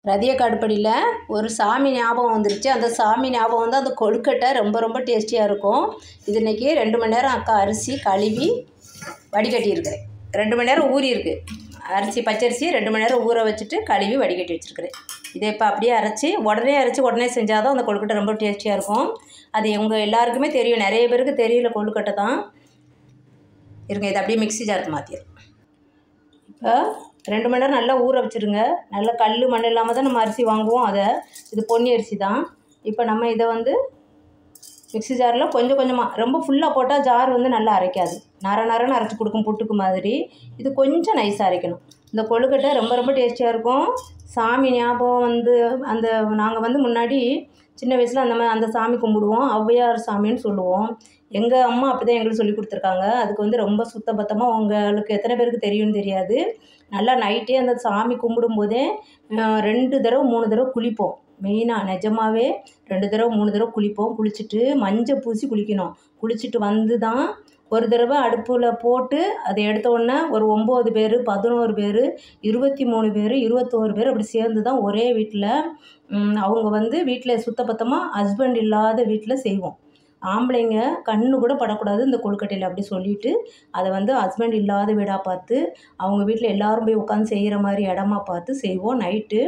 ரதிய காடுப்படியில் ஒரு சாமி ஞாபகம் வந்துருச்சு. அந்த சாமி ஞாபகம் வந்து அந்த கொழுக்கட்டை ரொம்ப ரொம்ப டேஸ்டியாக இருக்கும். இது இன்றைக்கி 2 மணி நேரம் அக்கா அரிசி கழுவி வடிகட்டியிருக்கிறேன். 2 மணி நேரம் ஊறியிருக்கு. அரிசி பச்சரிசி 2 மணி நேரம் ஊற வச்சுட்டு கழுவி வடிகட்டி வச்சுருக்கிறேன். இதை இப்போ அப்படியே அரைச்சி உடனே செஞ்சால் தான் அந்த கொழுக்கட்டை ரொம்ப டேஸ்டியாக இருக்கும். அது உங்கள் எல்லாருக்குமே தெரியும். நிறைய பேருக்கு தெரியல கொழுக்கட்டை தான். இருங்க, இதை அப்படியே மிக்ஸி ஜாருக்கு மாற்றிடும். இப்போ 2 மணி நேரம் நல்லா ஊற வச்சுருங்க. நல்லா கல் மண் இல்லாமல் தான் நம்ம அரிசி வாங்குவோம். இது பொன்னி அரிசி தான். இப்போ நம்ம இதை வந்து மிக்ஸி ஜாரில் கொஞ்சம் கொஞ்சமாக, ரொம்ப ஃபுல்லாக போட்டால் ஜார் வந்து நல்லா அரைக்காது. நரன்னு அரைச்சி கொடுக்கும் புட்டுக்கு மாதிரி. இது கொஞ்சம் நைஸாக அரைக்கணும். இந்த கொழுக்கட்டை ரொம்ப ரொம்ப டேஸ்டியாக இருக்கும். சாமி ஞாபகம் வந்து நாங்கள் வந்து முன்னாடி சின்ன வயசில் அந்த சாமி கும்பிடுவோம். ஔவையார் சாமின்னு சொல்லுவோம். எங்கள் அம்மா அப்படி தான் எங்களுக்கு சொல்லி கொடுத்துருக்காங்க. அதுக்கு வந்து ரொம்ப சுத்தபத்தமாக உங்களுக்கு எத்தனை பேருக்கு தெரியும்னு தெரியாது. நல்லா நைட்டே அந்த சாமி கும்பிடும்போதே 2 தடவை 3 தடவை குளிப்போம். மெயினாக நிஜமாகவே 2 தடவை 3 தடவை குளிப்போம். குளிச்சுட்டு மஞ்சள் பூசி குளிக்கணும். குளிச்சுட்டு வந்து தான் ஒரு தடவை அடுப்பில் போட்டு அதை எடுத்த உடனே ஒரு 9 பேர் 11 பேர் 23 பேர் 21 பேர் அப்படி சேர்ந்து தான் ஒரே வீட்டில் அவங்க வந்து வீட்டில் சுத்தபத்தமாக ஹஸ்பண்ட் இல்லாத வீட்டில் செய்வோம். ஆம்பளைங்க கண்ணு கூட படக்கூடாது இந்த கொழுக்கட்டையில் அப்படி சொல்லிவிட்டு அதை வந்து ஹஸ்பண்ட் இல்லாத வீடாக பார்த்து அவங்க வீட்டில் எல்லோரும் போய் உட்காந்து செய்கிற மாதிரி இடமா பார்த்து செய்வோம். நைட்டு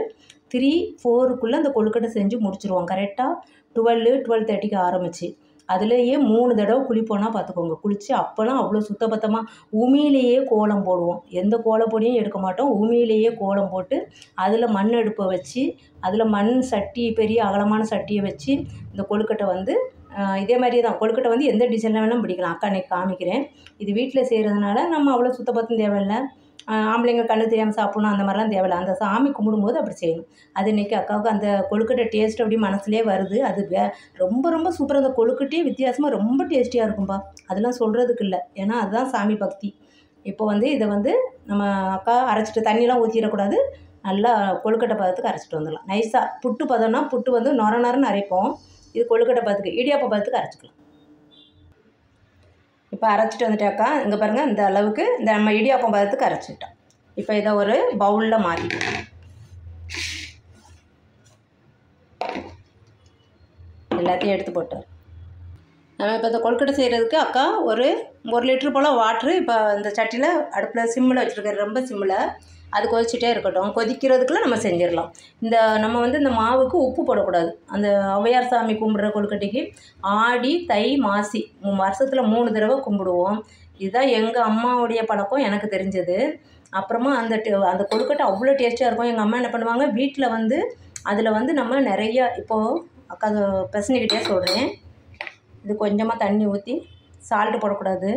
3, 4க்குள்ளே அந்த கொழுக்கட்டை செஞ்சு முடிச்சுருவோம். கரெக்டாக 12:30க்கு ஆரம்பிச்சு அதுலேயே 3 தடவை குளிப்போனா பார்த்துக்கோங்க. குளித்து அப்போலாம் அவ்வளோ சுத்தபத்தமாக உமியிலேயே கோலம் போடுவோம். எந்த கோலப்பொடியும் எடுக்க மாட்டோம். உமியிலேயே கோலம் போட்டு அதில் மண் அடுப்பை வச்சு அதில் மண் சட்டி, பெரிய அகலமான சட்டியை வச்சு இந்த கொழுக்கட்டை வந்து இதே மாதிரி தான். கொழுக்கட்டை வந்து எந்த டிசைனில் வேணாலும் பிடிக்கலாம். அக்கா அன்றைக்கி காமிக்கிறேன். இது வீட்டில் செய்கிறதுனால நம்ம அவ்வளோ சுத்தபத்தம் தேவையில்லை. ஆம்பளைங்க கண்ணு தெரியாமல் சாப்பிட்ணும் அந்த மாதிரிலாம் தேவையில்லை. அந்த சாமி கும்பிடும்போது அப்படி செய்யணும். அது இன்றைக்கி அக்காவுக்கு அந்த கொழுக்கட்டை டேஸ்ட் அப்படி மனசுலேயே வருது. அது ரொம்ப ரொம்ப சூப்பராக. அந்த கொழுக்கட்டையே வித்தியாசமாக ரொம்ப டேஸ்டியாக இருக்கும்பா. அதெல்லாம் சொல்கிறதுக்கு இல்லை. ஏன்னா அதுதான் சாமி பக்தி. இப்போ வந்து இதை வந்து நம்ம அக்கா அரைச்சிட்டு தண்ணியெலாம் ஊற்றிடக்கூடாது. நல்லா கொழுக்கட்டை பதத்துக்கு அரைச்சிட்டு வந்துடலாம். நைஸாக புட்டு பதம்னா புட்டு வந்து நொரன்னு அரைப்போம். இது கொழுக்கட்டை பதத்துக்கு, இடியாப்ப பதத்துக்கு அரைச்சிக்கலாம். இப்போ அரைச்சிட்டு வந்துட்டாக்கா இங்கே பாருங்கள், இந்த அளவுக்கு இந்த நம்ம இடியாப்பம் பதத்துக்கு அரைச்சிட்டோம். இப்போ இதை ஒரு பவுலில் மாற்றிக்கலாம். எல்லாத்தையும் எடுத்து போட்டார். நம்ம இப்போ இந்த கொழுக்கட்டை செய்கிறதுக்கு அக்கா ஒரு 1 லிட்டர் போல் வாட்ரு இப்போ இந்த சட்டியில் அடுப்பில் சிம்மில் வச்சுருக்கேன். ரொம்ப சிம்மில். அது கொதிச்சுட்டே இருக்கட்டும். கொதிக்கிறதுக்குள்ளே நம்ம செஞ்சிடலாம். நம்ம வந்து இந்த மாவுக்கு உப்பு போடக்கூடாது. அந்த ஔவையார் சாமி கும்பிட்ற கொழுக்கட்டைக்கு ஆடி, தை, மாசி வருஷத்தில் 3 தடவை கும்பிடுவோம். இதுதான் எங்கள் அம்மாவுடைய பழக்கம், எனக்கு தெரிஞ்சது. அப்புறமா அந்த கொழுக்கட்டை அவ்வளோ டேஸ்ட்டாக இருக்கும். எங்கள் அம்மா என்ன பண்ணுவாங்க, வீட்டில் வந்து அதில் வந்து நம்ம நிறையா இப்போது அக்கா பெசனிக்கிட்டே சொல்கிறேன். இது கொஞ்சமாக தண்ணி ஊற்றி, சால்ட்டு போடக்கூடாது.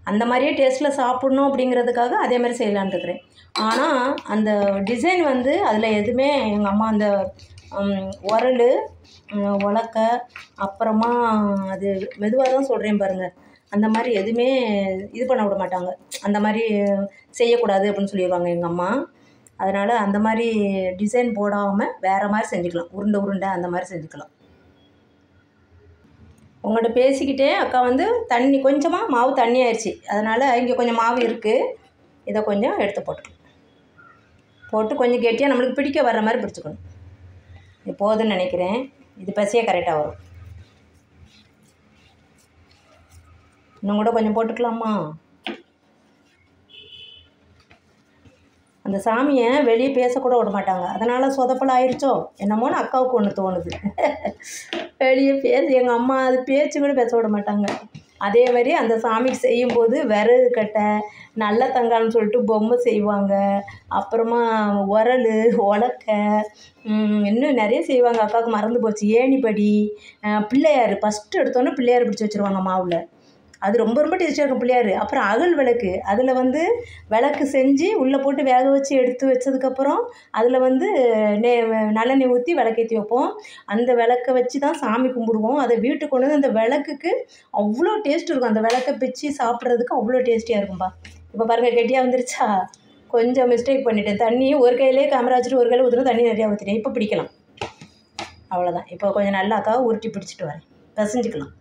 அந்த மாதிரியே டேஸ்ட்டில் சாப்பிட்ணும் அப்படிங்கிறதுக்காக அதே மாதிரி செய்யலான்னு இருக்கிறேன். ஆனால் அந்த டிசைன் வந்து அதில் எதுவுமே எங்கள் அம்மா அந்த உரல், உலக்க, அப்புறமா அது மெதுவாக தான் சொல்கிறேன் பாருங்கள், அந்த மாதிரி எதுவுமே இது பண்ண விட மாட்டாங்க. அந்த மாதிரி செய்யக்கூடாது அப்படின்னு சொல்லிடுவாங்க எங்கள் அம்மா. அதனால் அந்த மாதிரி டிசைன் போடாமல் வேறு மாதிரி செஞ்சுக்கலாம். உருண்டை அந்த மாதிரி செஞ்சுக்கலாம். உங்கள்கிட்ட பேசிக்கிட்டே அக்கா வந்து தண்ணி கொஞ்சமாக மாவு தண்ணி ஆயிடுச்சு. அதனால் இங்கே கொஞ்சம் மாவு இருக்குது. இதை கொஞ்சம் எடுத்து போட்டு கொஞ்சம் கெட்டியாக நம்மளுக்கு பிடிக்க வர்ற மாதிரி பிடிச்சிக்கணும். இது போதுன்னு நினைக்கிறேன். இது பசியே கரெக்டாக வரும். இன்னும் கூட கொஞ்சம் போட்டுக்கலாமா? அந்த சாமியை வெளியே பேசக்கூட விட மாட்டாங்க. அதனால் சொதப்பல் ஆயிடுச்சோ என்னமோன்னு அக்காவுக்கு ஒன்று தோணுது. வெளியே எங்கள் அம்மா அது பேச்சு கூட பேச விட மாட்டாங்க. அதே மாதிரி அந்த சாமிக்கு செய்யும்போது விறகு கட்டை, நல்ல தங்கான்னு சொல்லிட்டு பொம்மை செய்வாங்க. அப்புறமா உரல், உலக்க, இன்னும் நிறைய செய்வாங்க. அக்காவுக்கு மறந்து போச்சு. ஏணிப்படி, பிள்ளையார் ஃபஸ்ட்டு எடுத்தோன்னே பிள்ளையார் பிடிச்சி வச்சுருவாங்க மாவில். அது ரொம்ப ரொம்ப டேஸ்ட்டாக இருக்கும் பிள்ளையார். அப்புறம் அகல் விளக்கு, அதில் வந்து விளக்கு செஞ்சு உள்ளே போட்டு வேக வச்சு எடுத்து வச்சதுக்கப்புறம் அதில் வந்து நல்லெண்ணெய் ஊற்றி விளக்கேற்றி வைப்போம். அந்த விளக்கை வச்சு தான் சாமி கும்பிடுவோம். அதை வீட்டுக்கு கொண்டு வந்து அந்த விளக்குக்கு அவ்வளோ டேஸ்ட் இருக்கும். அந்த விளக்கை பிச்சு சாப்பிட்றதுக்கு அவ்வளோ டேஸ்டியாக இருக்கும்பா. இப்போ பாருங்கள், கெட்டியாக வந்துருச்சா? கொஞ்சம் மிஸ்டேக் பண்ணிட்டேன். தண்ணி ஒரு கையிலே கேமரா வச்சுட்டு ஒரு கையில் ஊற்றுனா தண்ணி நிறையா ஊற்றிட்டேன். இப்போ பிடிக்கலாம். அவ்வளோதான். இப்போ கொஞ்சம் நல்லாக்காக உருட்டி பிடிச்சிட்டு வரேன். பிசைஞ்சிக்கலாம்.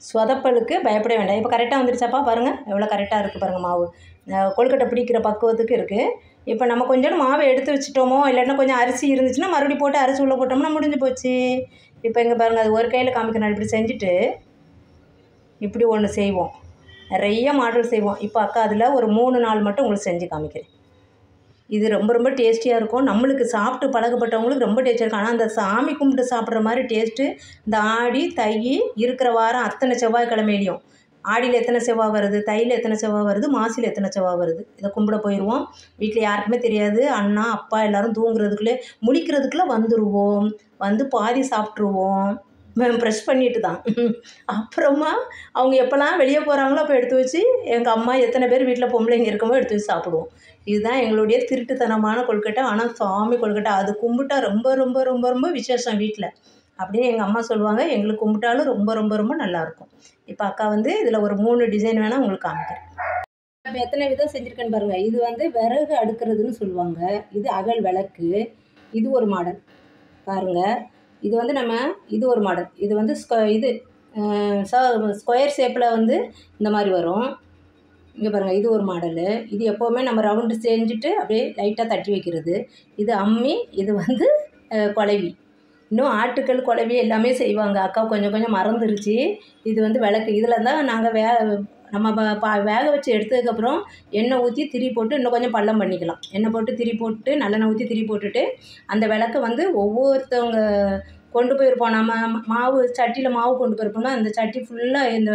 சொதப்பலுக்கு பயப்பட வேண்டாம். இப்போ கரெக்டாக வந்துருச்சாப்பா பாருங்கள், எவ்வளோ கரெக்டாக இருக்குது பாருங்கள். மாவு கொழுக்கட்டை பிடிக்கிற பக்குவத்துக்கு இருக்குது. இப்போ நம்ம கொஞ்சம் மாவை எடுத்து வச்சுட்டோமோ இல்லைன்னா கொஞ்சம் அரிசி இருந்துச்சுன்னா மறுபடியும் போட்டு அரிசி உள்ளே போட்டோம்னா முடிஞ்சு போச்சு. இப்போ இங்கே பாருங்கள், அது ஒரு கையில் காமிக்கிறேன். இப்படி செஞ்சுட்டு இப்படி ஒன்று செய்வோம். நிறைய மாடல் செய்வோம். இப்போ அக்கா அதில் ஒரு 3-4 மட்டும் உங்களுக்கு செஞ்சு காமிக்கிறேன். இது ரொம்ப ரொம்ப டேஸ்டியாக இருக்கும். நம்மளுக்கு சாப்பிட்டு பழக்கப்பட்டவங்களுக்கு ரொம்ப டேஸ்டியாக இருக்கும். ஆனால் அந்த சாமி கும்பிட்டு சாப்பிட்ற மாதிரி டேஸ்ட்டு இந்த ஆடி தை இருக்கிற வாரம் அத்தனை செவ்வாய்க்கிழமையிலையும், ஆடியில் எத்தனை செவ்வாய் வருது, தையில் எத்தனை செவ்வாய் வருது, மாசியில் எத்தனை செவ்வாய் வருது, இதை கும்பிட போயிடுவோம். வீட்டில் யாருக்குமே தெரியாது. அண்ணா அப்பா எல்லோரும் தூங்குறதுக்குள்ளே முழிக்கிறதுக்குள்ளே வந்துடுவோம். வந்து பாதி சாப்பிட்ருவோம். ப்ரெஷ் பண்ணிட்டு தான். அப்புறமா அவங்க எப்போல்லாம் வெளியே போகிறாங்களோ அப்போ எடுத்து வச்சு எங்கள் அம்மா எத்தனை பேர் வீட்டில் பொம்பளைங்க இருக்குமோ எடுத்து வச்சு சாப்பிடுவோம். இதுதான் எங்களுடைய திருட்டுத்தனமான கொழுக்கட்டை. ஆனால் சாமி கொழுக்கட்டை அது கும்பிட்டா ரொம்ப ரொம்ப ரொம்ப ரொம்ப விசேஷம் வீட்டில். அப்படியே எங்கள் அம்மா சொல்லுவாங்க, எங்களுக்கு கும்பிட்டாலும் ரொம்ப ரொம்ப ரொம்ப நல்லாயிருக்கும். இப்போ அக்கா வந்து இதில் ஒரு 3 டிசைன் வேணால் உங்களுக்கு காமிக்கிறேன். இப்போ எத்தனை விதம் செஞ்சுருக்கேன்னு பாருங்கள். இது வந்து விறகு அடுக்கிறதுன்னு சொல்லுவாங்க. இது அகல் விளக்கு. இது ஒரு மாடல் பாருங்கள். இது வந்து இது ஒரு மாடல். இது வந்து ஸ்கொயர் ஷேப்பில் வந்து இந்த மாதிரி வரும். இங்கே பாருங்கள், இது ஒரு மாடலு. இது எப்போவுமே நம்ம ரவுண்டு செஞ்சுட்டு அப்படியே லைட்டாக தட்டி வைக்கிறது. இது அம்மி. இது வந்து குழவி. இன்னும் ஆட்டுக்கல் குழவி எல்லாமே செய்வாங்க. அக்கா கொஞ்சம் கொஞ்சம் மறந்துருச்சு. இது வந்து விளக்கு. இதில் தான் நாங்கள் நம்ம வேக வச்சு எடுத்ததுக்கப்புறம் எண்ணெய் ஊற்றி திரி போட்டு இன்னும் கொஞ்சம் பள்ளம் பண்ணிக்கலாம். எண்ணெய் போட்டு திரி போட்டு நல்லெண்ணெய் ஊற்றி திரி போட்டுட்டு அந்த விளக்கை வந்து ஒவ்வொருத்தவங்க கொண்டு போயிருப்போம். நம்ம மாவு சட்டியில் மாவு கொண்டு போயிருப்போம்னா அந்த சட்டி ஃபுல்லாக இந்த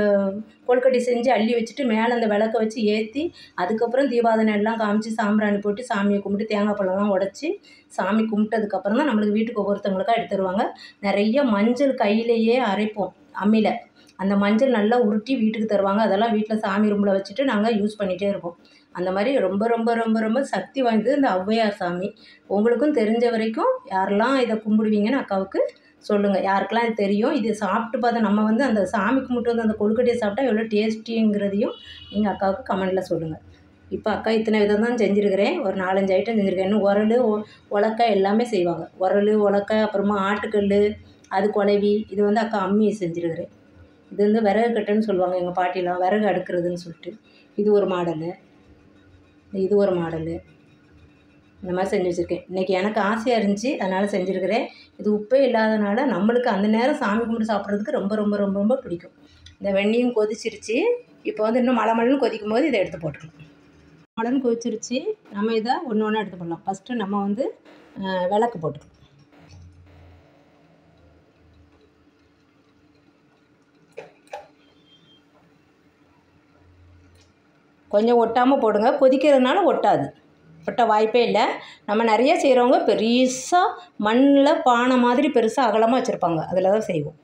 கொழுக்கட்டை செஞ்சு அள்ளி வச்சுட்டு மேலே அந்த விளக்கை வச்சு ஏற்றி அதுக்கப்புறம் தீபாவளி எல்லாம் காமிச்சு சாம்பிராணி போட்டு சாமியை கும்பிட்டு தேங்காய் பழம்லாம் உடச்சி சாமி கும்பிட்டதுக்கப்புறம் தான் நம்மளுக்கு வீட்டுக்கு ஒவ்வொருத்தவங்களுக்காக எடுத்து தருவாங்க. நிறைய மஞ்சள் கையிலேயே அரைப்போம் அம்மியில். அந்த மஞ்சள் நல்லா உருட்டி வீட்டுக்கு தருவாங்க. அதெல்லாம் வீட்டில் சாமி ரூமில் வச்சுட்டு நாங்கள் யூஸ் பண்ணிகிட்டே இருப்போம். அந்த மாதிரி ரொம்ப ரொம்ப ரொம்ப ரொம்ப சக்தி வாய்ந்தது இந்த ஔவையார் சாமி. உங்களுக்கும் தெரிஞ்ச வரைக்கும் யாரெல்லாம் இதை கும்பிடுவீங்கன்னு அக்காவுக்கு சொல்லுங்கள். யாருக்கெல்லாம் இது தெரியும், இது சாப்பிட்டு பார்த்தா நம்ம வந்து அந்த சாமி கும்பிட்டு வந்து அந்த கொழுக்கட்டையை சாப்பிட்டா எவ்வளோ டேஸ்டிங்கிறதையும் நீங்கள் அக்காவுக்கு கமெண்டில் சொல்லுங்கள். இப்போ அக்கா இத்தனை விதம் தான் செஞ்சுருக்கிறேன். ஒரு 4-5 ஐட்டம் செஞ்சுருக்கேன். இன்னும் உரல் உலக்கை எல்லாமே செய்வாங்க. உரல் உலக்கை அப்புறமா ஆட்டுக்கல் அது குழவி. இது வந்து அக்கா அம்மி செஞ்சுருக்கிறேன். இது வந்து விறகு கட்டைன்னு சொல்லுவாங்க எங்கள் பாட்டிலாம், விறகு அடுக்கிறதுன்னு சொல்லிட்டு. இது ஒரு மாடலு. இது ஒரு மாடலு. இந்த மாதிரி செஞ்சு வச்சுருக்கேன். இன்றைக்கி எனக்கு ஆசையாக இருந்துச்சு, அதனால் செஞ்சுருக்கிறேன். இது உப்பே இல்லாதனால நம்மளுக்கு அந்த நேரம் சாமி கும்பிட்டு சாப்பிட்றதுக்கு ரொம்ப ரொம்ப ரொம்ப ரொம்ப பிடிக்கும். இந்த வெந்நியும் கொதிச்சிருச்சு. இப்போ வந்து இன்னும் மழை கொதிக்கும் போது இதை எடுத்து போட்டுக்கலாம். மழைன்னு கொதிச்சிருச்சு. நம்ம இதை ஒன்று ஒன்றா எடுத்து போடலாம். ஃபஸ்ட்டு நம்ம வந்து விளக்கு போட்டுக்கலாம். கொஞ்சம் ஒட்டாமல் போடுங்க. கொதிக்கிறதுனால ஒட்டாது. ஒட்ட வாய்ப்பே இல்லை. நம்ம நிறைய செய்கிறவங்க பெருசாக மண்ணில் பானை மாதிரி பெருசாக அகலமாக வச்சுருப்பாங்க. அதில் தான் செய்வோம்.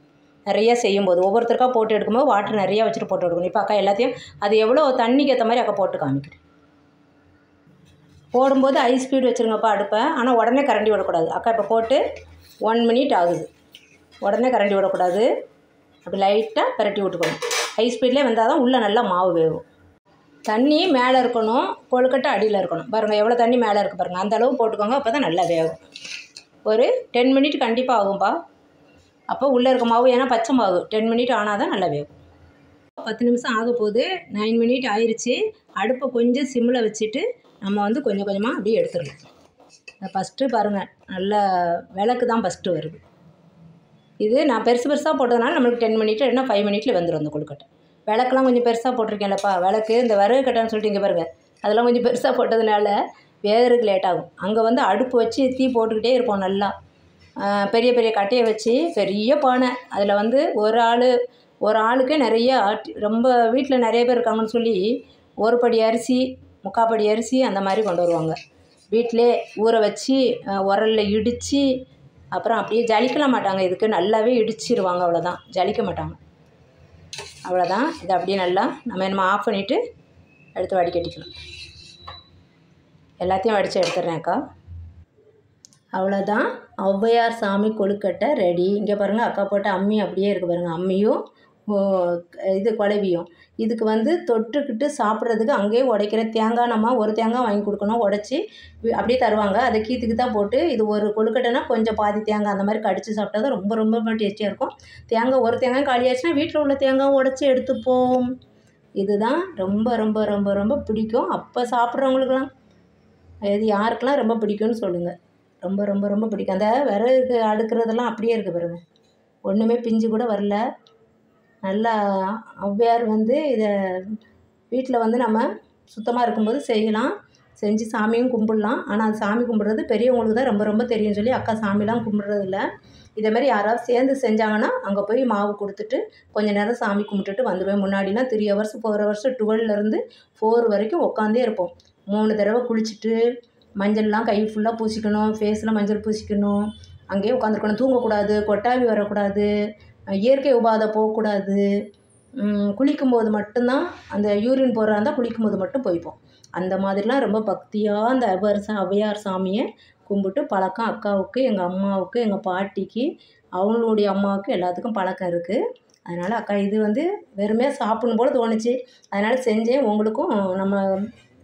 நிறைய செய்யும்போது ஒவ்வொருத்தருக்கா போட்டு எடுக்கும்போது வாட்டர் நிறையா வச்சுட்டு போட்டு எடுக்கணும். இப்போ அக்கா எல்லாத்தையும் அது எவ்வளோ தண்ணிக்கு ஏற்ற மாதிரி அக்கா போட்டு காமிக்கிறேன். போடும்போது ஹை ஸ்பீடு வச்சுருங்கப்பா அடுப்பை. ஆனால் உடனே கரண்டி விடக்கூடாது. அக்கா இப்போ போட்டு 1 மினிட் ஆகுது. உடனே கரண்டி விடக்கூடாது. அப்படி லைட்டாக பரட்டி விட்டுக்கணும். ஹை ஸ்பீட்லேயே வந்தால் தான் உள்ளே நல்லா மாவு வேகும். தண்ணி மேலே இருக்கணும், கொழுக்கட்டை அடியில் இருக்கணும். பாருங்கள் எவ்வளோ தண்ணி மேலே இருக்குது பாருங்கள். அந்த அளவு போட்டுக்கோங்க. அப்போ தான் நல்லா வேகும். ஒரு 10 மினிட் கண்டிப்பாக ஆகும்பா. அப்போ உள்ளே இருக்க மாவு, ஏன்னா பச்சை மாவு 10 மினிட் ஆனால் தான் நல்லா வேகும். 10 நிமிஷம் ஆக போகுது. 9 மினிட் ஆயிடுச்சு. அடுப்பை கொஞ்சம் சிம்மில் வச்சுட்டு நம்ம வந்து கொஞ்சம் கொஞ்சமாக அப்படியே எடுத்துடலாம். ஃபஸ்ட்டு பாருங்கள், நல்ல விளக்கு தான் ஃபஸ்ட்டு வருது. இது நான் பெருசு பெருசாக போட்டதுனால நம்மளுக்கு 10 மினிட் இல்லைன்னா 5 மினிட்டில் வந்துடும் அந்த கொழுக்கட்டை. விளக்குலாம் கொஞ்சம் பெருசாக போட்டிருக்கேன்லப்பா. விளக்கு இந்த விறகு கட்டைன்னு சொல்லிட்டு இங்கே பாருங்கள், அதெல்லாம் கொஞ்சம் பெருசாக போட்டதுனால வேகிறதுக்கு லேட் ஆகும். அங்கே வந்து அடுப்பு வச்சு தீ போட்டுக்கிட்டே இருப்போம். நல்லா பெரிய பெரிய கட்டையை வச்சு பெரிய பானை. அதில் வந்து ஒரு ஆளுக்கே நிறைய ரொம்ப வீட்டில் நிறைய பேர் இருக்காங்கன்னு சொல்லி 1 படி அரிசி 3/4 படி அரிசி அந்த மாதிரி கொண்டு வருவாங்க. வீட்டிலே ஊற வச்சு உரலில் இடித்து அப்புறம் அப்படியே ஜலிக்கலாம் மாட்டாங்க. இதுக்கு நல்லாவே இடிச்சிருவாங்க. அவ்வளோதான், ஜலிக்க மாட்டாங்க. அவ்வளோதான். இதை அப்படியே நல்லா நம்ம ஆஃப் பண்ணிவிட்டு எடுத்து வடிகட்டிக்கலாம். எல்லாத்தையும் வடித்து எடுத்துடுறேன் அக்கா. அவ்வளோதான், ஔவையார் சாமி கொழுக்கட்டை ரெடி. இங்கே பாருங்கள், அக்கா போட்ட அம்மி அப்படியே இருக்குது பாருங்கள். அம்மியும் இது குழவியும். இதுக்கு வந்து தொட்டுக்கிட்டு சாப்பிட்றதுக்கு அங்கேயே உடைக்கிற தேங்காய், நம்ம ஒரு தேங்காய் வாங்கி கொடுக்கணும். உடச்சி அப்படியே தருவாங்க. அதை கீத்துக்கு தான் போட்டு இது ஒரு கொழுக்கட்டைனா கொஞ்சம் பாதி தேங்காய் அந்த மாதிரி கடித்து சாப்பிட்டா தான் ரொம்ப ரொம்ப டேஸ்டியாக இருக்கும். தேங்காய் ஒரு தேங்காய் காலியாச்சுன்னா வீட்டில் உள்ள தேங்காய் உடச்சி எடுத்துப்போம். இதுதான் ரொம்ப ரொம்ப ரொம்ப ரொம்ப பிடிக்கும் அப்போ சாப்பிட்றவங்களுக்குலாம். இது யாருக்கெல்லாம் ரொம்ப பிடிக்கும்னு சொல்லுங்கள். ரொம்ப ரொம்ப ரொம்ப பிடிக்கும். அந்த விறகு அடுக்கிறதெல்லாம் அப்படியே இருக்குது பாருங்க, ஒன்றுமே பிஞ்சு கூட வரல. நல்லா ஔவையார் வந்து இதை வீட்டில் வந்து நம்ம சுத்தமாக இருக்கும்போது செய்யலாம், செஞ்சு சாமியும் கும்பிட்லாம். ஆனால் அது சாமி கும்பிட்றது பெரியவங்களுக்கு தான் ரொம்ப ரொம்ப தெரியும்னு சொல்லி அக்கா சாமிலாம் கும்பிட்றதில்ல. இதேமாதிரி யாராவது சேர்ந்து செஞ்சாங்கன்னா அங்கே போய் மாவு கொடுத்துட்டு கொஞ்சம் நேரம் சாமி கும்பிட்டுட்டு வந்துடுவேன். முன்னாடிலாம் 3 ஹவர்ஸ் 4 ஹவர்ஸ் 12லேருந்து 4 வரைக்கும் உட்காந்தே இருப்போம். 3 தடவை குளிச்சுட்டு மஞ்சள்லாம் கை ஃபுல்லாக பூசிக்கணும், ஃபேஸில் மஞ்சள் பூசிக்கணும், அங்கேயே உட்காந்துருக்கணும், தூங்கக்கூடாது, கொட்டாவி வரக்கூடாது, இயற்கை உபாதை போகக்கூடாது. குளிக்கும்போது மட்டும்தான் அந்த யூரின் போகிறதா இருந்தால் குளிக்கும்போது மட்டும் போய்ப்போம். அந்த மாதிரிலாம் ரொம்ப பக்தியாக அந்த ஔவையார் சாமியை கும்பிட்டு பழக்கம் அக்காவுக்கு, எங்கள் அம்மாவுக்கு, எங்கள் பாட்டிக்கு, அவங்களுடைய அம்மாவுக்கு எல்லாத்துக்கும் பழக்கம் இருக்குது. அதனால் அக்கா இது வந்து வெறுமையா சாப்பிடணும் போல் தோணுச்சு, அதனால் செஞ்சேன். உங்களுக்கும் நம்ம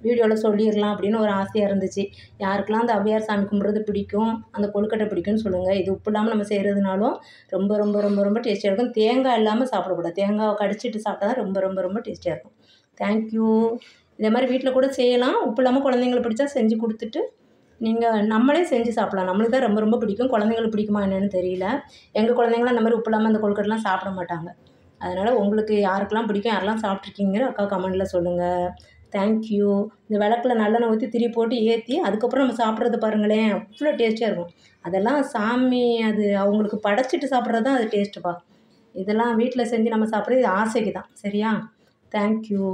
வீடியோவில் சொல்லிடலாம் அப்படின்னு ஒரு ஆசையாக இருந்துச்சு. யாருக்கெல்லாம் அந்த ஔவையார் சாமி கும்பிட்றது பிடிக்கும், அந்த கொழுக்கட்டை பிடிக்கும்னு சொல்லுங்கள். இது உப்பு இல்லாமல் நம்ம செய்கிறதுனாலும் ரொம்ப ரொம்ப ரொம்ப ரொம்ப டேஸ்டியாக இருக்கும். தேங்காய் இல்லாமல் சாப்பிடக்கூடாது, தேங்காவை கடிச்சிட்டு சாப்பிட்டா தான் ரொம்ப ரொம்ப ரொம்ப டேஸ்டியாக இருக்கும். தேங்க்யூ. இதே மாதிரி வீட்டில் கூட செய்யலாம். உப்பு இல்லாமல் குழந்தைங்களுக்கு பிடிச்சா செஞ்சு கொடுத்துட்டு நீங்கள் நம்மளே செஞ்சு சாப்பிட்லாம். நம்மளுக்கு தான் ரொம்ப ரொம்ப பிடிக்கும், குழந்தைங்களுக்கு பிடிக்குமா என்னென்னு தெரியல. எங்கள் குழந்தைங்களாம் இந்த மாதிரி உப்பு இல்லாமல் அந்த கொழுக்கட்டைலாம் சாப்பிட மாட்டாங்க. அதனால் உங்களுக்கு யாருக்கெல்லாம் பிடிக்கும், யாரெல்லாம் சாப்பிட்ருக்கீங்கிற அக்கா கமெண்டில் சொல்லுங்கள். தேங்க்யூ. இந்த விளக்கில் நல்லெண்ணெய் ஊற்றி திரி போட்டு ஏற்றி அதுக்கப்புறம் நம்ம சாப்பிட்றது பாருங்களேன், அவ்வளோ டேஸ்டியாக இருக்கும். அதெல்லாம் சாமி அது அவங்களுக்கு படைச்சிட்டு சாப்பிட்றது தான் அது டேஸ்ட்டுப்பா. இதெல்லாம் வீட்டில் செஞ்சு நம்ம சாப்பிட்றது இது ஆசைக்கு தான். சரியா? தேங்க்யூ.